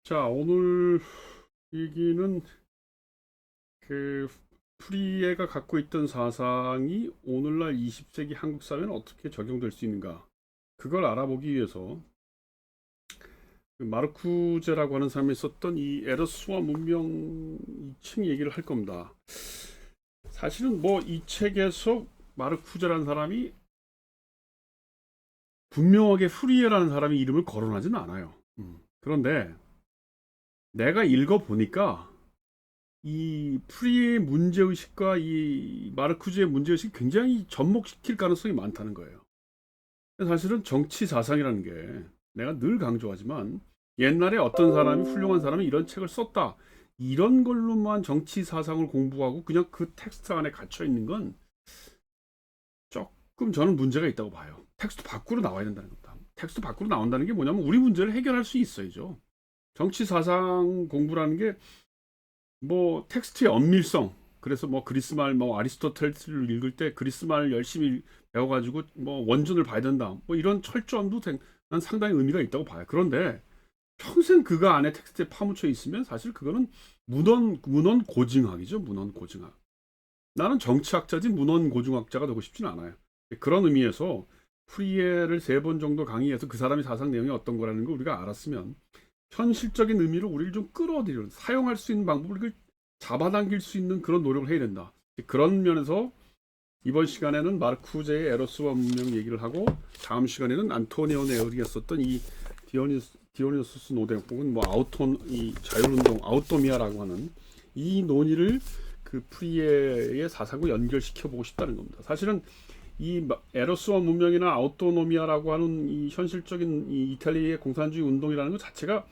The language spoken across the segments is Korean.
자, 오늘 얘기는 그 프리에가 갖고 있던 사상이 오늘날 20세기 한국 사회는 어떻게 적용될 수 있는가? 그걸 알아보기 위해서 그 마르쿠제라고 하는 사람이 썼던 이 에러스와 문명 이 책 얘기를 할 겁니다. 사실은 뭐 이 책에서 마르쿠제라는 사람이 분명하게 프리에라는 사람의 이름을 거론하지는 않아요. 그런데 내가 읽어보니까 이 프리의 문제의식과 이 마르쿠즈의 문제의식이 굉장히 접목시킬 가능성이 많다는 거예요. 사실은 정치 사상이라는 게 내가 늘 강조하지만 옛날에 어떤 사람이 훌륭한 사람이 이런 책을 썼다. 이런 걸로만 정치 사상을 공부하고 그냥 그 텍스트 안에 갇혀 있는 건 조금 저는 문제가 있다고 봐요. 텍스트 밖으로 나와야 된다는 겁니다. 텍스트 밖으로 나온다는 게 뭐냐면 우리 문제를 해결할 수 있어야죠. 정치 사상 공부라는 게 뭐 텍스트의 엄밀성, 그래서 뭐 그리스 말 뭐 아리스토텔레스를 읽을 때 그리스 말 열심히 배워가지고 뭐 원전을 봐야 된다 뭐 이런 철저함도 난 상당히 의미가 있다고 봐요. 그런데 평생 그거 안에 텍스트에 파묻혀 있으면 사실 그거는 문헌 고증학이죠. 문헌 고증학. 나는 정치학자지 문헌 고증학자가 되고 싶지는 않아요. 그런 의미에서 프리에를 3번 정도 강의해서 그 사람의 사상 내용이 어떤 거라는 걸 우리가 알았으면 현실적인 의미로 우리를 좀 끌어들이는 사용할 수 있는 방법을 잡아당길 수 있는 그런 노력을 해야 된다. 그런 면에서 이번 시간에는 마르쿠제의 에로스와 문명 얘기를 하고 다음 시간에는 안토니오 네오리가 썼던 이 디오니소스 노대 혹은 뭐 아우톤 이 자율운동 아우토미아라고 하는 이 논의를 그 프리에의 사상과 연결시켜 보고 싶다는 겁니다. 사실은 이 에로스와 문명이나 아우토노미아라고 하는 이 현실적인 이 이탈리아의 공산주의 운동이라는 것 자체가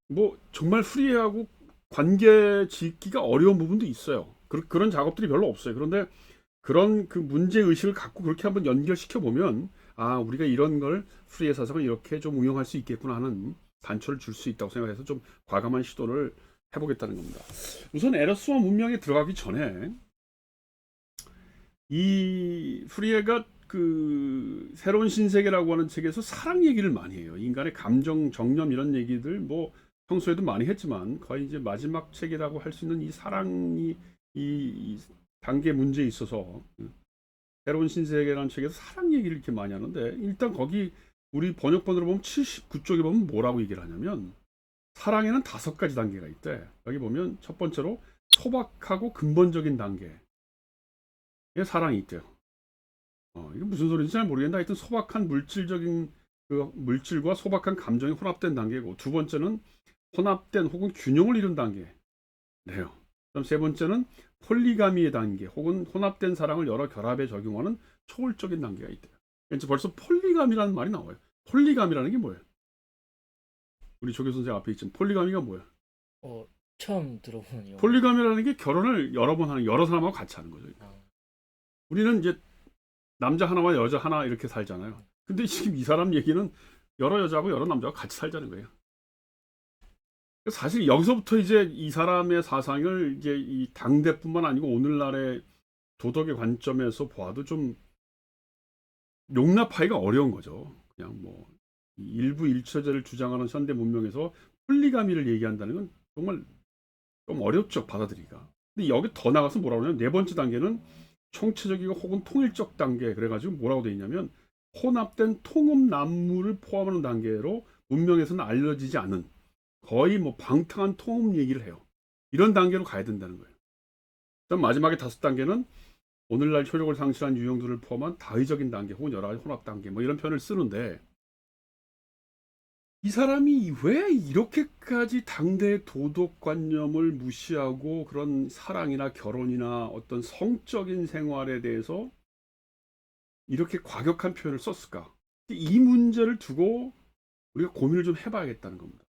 뭐 정말 프리하고 관계 짓기가 어려운 부분도 있어요. 그런 작업들이 별로 없어요. 그런데 그런 그 문제 의식을 갖고 그렇게 한번 연결시켜 보면 아 우리가 이런 걸 프리의 사상을 이렇게 좀 응용할 수 있겠구나 하는 단초를 줄 수 있다고 생각해서 좀 과감한 시도를 해보겠다는 겁니다. 우선 에러스와 문명에 들어가기 전에 이 프리에가 그 새로운 신세계라고 하는 책에서 사랑 얘기를 많이 해요. 인간의 감정, 정념 이런 얘기들 뭐 평소에도 많이 했지만 거의 이제 마지막 책이라고 할 수 있는 이 사랑이 이 단계 문제에 있어서 새로운 신세계라는 책에서 사랑 얘기를 이렇게 많이 하는데 일단 거기 우리 번역본으로 보면 79쪽에 보면 뭐라고 얘기를 하냐면 사랑에는 5가지 단계가 있대. 여기 보면 첫 번째로 소박하고 근본적인 단계에 사랑이 있대요. 이게 무슨 소리인지 잘 모르겠는데 하여튼 소박한 물질적인 그 물질과 소박한 감정이 혼합된 단계고 두 번째는 혼합된 혹은 균형을 이룬 단계래요. 그럼 세 번째는 폴리가미의 단계 혹은 혼합된 사랑을 여러 결합에 적용하는 초월적인 단계가 있대요. 이제 벌써 폴리가미라는 말이 나와요. 폴리가미라는 게 뭐예요? 우리 조교 선생 앞에 있지만 폴리가미가 뭐예요? 어, 처음 들어보는 용어죠. 폴리가미라는 게 결혼을 여러 번 하는 여러 사람하고 같이 하는 거죠. 아, 우리는 이제 남자 하나와 여자 하나 이렇게 살잖아요. 근데 지금 이 사람 얘기는 여러 여자하고 여러 남자하고 같이 살자는 거예요. 사실 여기서부터 이제 이 사람의 사상을 이제 이 당대뿐만 아니고 오늘날의 도덕의 관점에서 보아도 좀 용납하기가 어려운 거죠. 그냥 뭐 일부 일처제를 주장하는 현대 문명에서 폴리가미를 얘기한다는 건 정말 좀 어렵죠 받아들이기가. 근데 여기 더 나가서 뭐라고 하냐면 4번째 단계는 총체적이고 혹은 통일적 단계 그래가지고 뭐라고 돼 있냐면 혼합된 통합 남물을 포함하는 단계로 문명에서는 알려지지 않은 거의 뭐 방탕한 통합 얘기를 해요. 이런 단계로 가야 된다는 거예요. 그다음 마지막에 5단계는 오늘날 효력을 상실한 유형들을 포함한 다의적인 단계 혹은 여러 가지 혼합 단계 뭐 이런 표현을 쓰는데 이 사람이 왜 이렇게까지 당대의 도덕관념을 무시하고 그런 사랑이나 결혼이나 어떤 성적인 생활에 대해서 이렇게 과격한 표현을 썼을까? 이 문제를 두고 우리가 고민을 좀 해봐야겠다는 겁니다.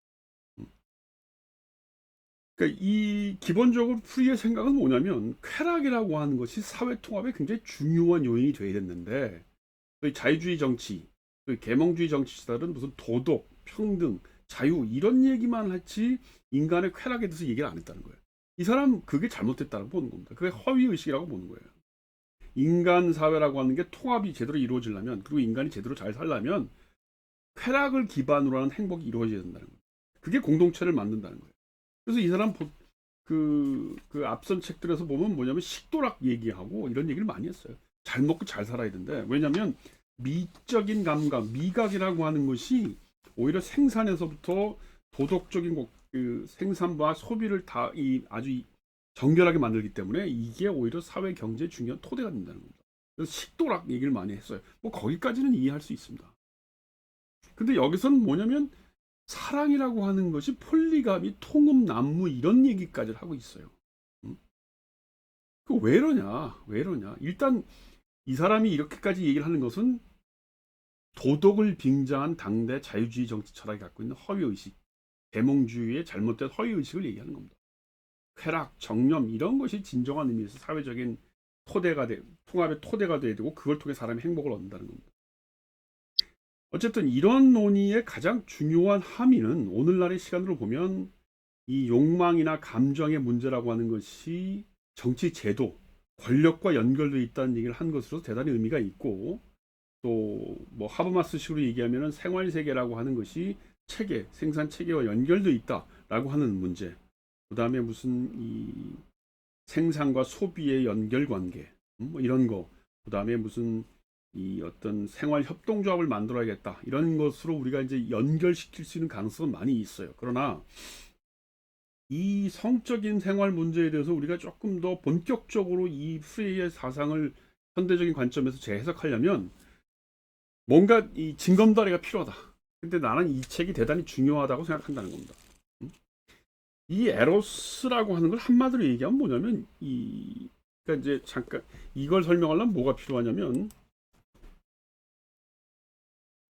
그러니까 이 기본적으로 프리의 생각은 뭐냐면 쾌락이라고 하는 것이 사회 통합에 굉장히 중요한 요인이 되어야 됐는데 자유주의 정치, 계몽주의 정치자들은 무슨 도덕, 평등, 자유 이런 얘기만 했지 인간의 쾌락에 대해서 얘기를 안 했다는 거예요. 이 사람 그게 잘못됐다고 보는 겁니다. 그게 허위 의식이라고 보는 거예요. 인간 사회라고 하는 게 통합이 제대로 이루어지려면 그리고 인간이 제대로 잘 살려면 쾌락을 기반으로 하는 행복이 이루어져야 된다는 거예요. 그게 공동체를 만든다는 거예요. 그래서 이 사람 그 앞선 책들에서 보면 뭐냐면 식도락 얘기하고 이런 얘기를 많이 했어요. 잘 먹고 잘 살아야 된대. 왜냐하면 미적인 감각, 미각이라고 하는 것이 오히려 생산에서부터 도덕적인 그 생산과 소비를 다 아주 정결하게 만들기 때문에 이게 오히려 사회 경제에 중요한 토대가 된다는 겁니다. 그래서 식도락 얘기를 많이 했어요. 뭐 거기까지는 이해할 수 있습니다. 근데 여기서는 뭐냐면 사랑이라고 하는 것이 폴리가미, 통합, 난무 이런 얘기까지 하고 있어요. 그 왜 이러냐? 왜 이러냐? 일단 이 사람이 이렇게까지 얘기를 하는 것은 도덕을 빙자한 당대 자유주의 정치 철학이 갖고 있는 허위의식, 계몽주의의 잘못된 허위의식을 얘기하는 겁니다. 쾌락, 정념 이런 것이 진정한 의미에서 사회적인 토대가 통합의 토대가 돼야 되고 그걸 통해 사람이 행복을 얻는다는 겁니다. 어쨌든 이런 논의의 가장 중요한 함의는 오늘날의 시간으로 보면 이 욕망이나 감정의 문제라고 하는 것이 정치 제도, 권력과 연결되어 있다는 얘기를 한 것으로 대단히 의미가 있고 또 뭐 하버마스식으로 얘기하면 생활세계라고 하는 것이 체계, 생산 체계와 연결되어 있다라고 하는 문제 그 다음에 무슨 이 생산과 소비의 연결관계 뭐 이런 거 그 다음에 무슨 이 어떤 생활 협동조합을 만들어야겠다 이런 것으로 우리가 이제 연결시킬 수 있는 가능성은 많이 있어요. 그러나 이 성적인 생활 문제에 대해서 우리가 조금 더 본격적으로 이 프레이의 사상을 현대적인 관점에서 재해석하려면 뭔가 이 징검다리가 필요하다. 근데 나는 이 책이 대단히 중요하다고 생각한다는 겁니다. 이 에로스라고 하는 걸 한마디로 얘기하면 뭐냐면 그러니까 이제 잠깐 이걸 설명하려면 뭐가 필요하냐면